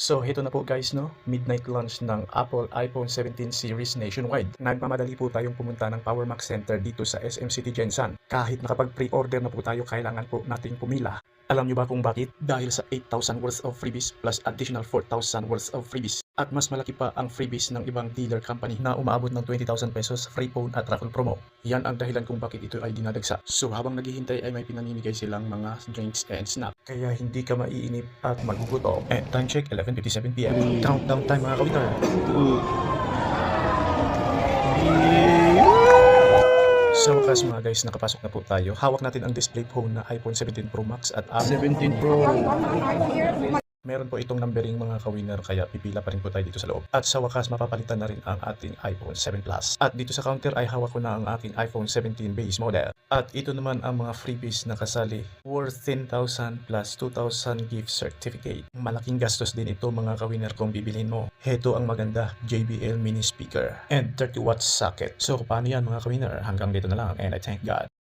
So, heto na po guys, no? Midnight launch ng Apple iPhone 17 series nationwide. Nagmamadali po tayong pumunta ng Power Max Center dito sa SM City Jensen. Kahit nakapag-pre-order na po tayo, kailangan po nating pumila. Alam nyo ba kung bakit? Dahil sa 8,000 worth of freebies plus additional 4,000 worth of freebies. At mas malaki pa ang freebies ng ibang dealer company na umaabot ng 20,000 pesos free phone at raffle promo. Yan ang dahilan kung bakit ito ay dinadagsa. So habang naghihintay ay may pinamimigay silang mga drinks and snack. Kaya hindi ka maiinip at magugutom. And time check, 11:57 PM. Countdown time mga kawitar. So wakas mga guys, nakapasok na po tayo. Hawak natin ang display phone na iPhone 17 Pro Max at 17 Pro. meron po itong numbering mga ka-winner, kaya pipila pa rin po tayo dito sa loob. At sa wakas, mapapalitan na rin ang ating iPhone 7 Plus. At dito sa counter ay hawak ko na ang aking iPhone 17 base model. At ito naman ang mga freebies na kasali, worth 10,000 plus 2,000 gift certificate. Malaking gastos din ito mga ka-winner kung bibilhin mo. Heto ang maganda, JBL mini speaker and 30 watts socket. So paano yan mga ka-winner? Hanggang dito na lang and I thank God.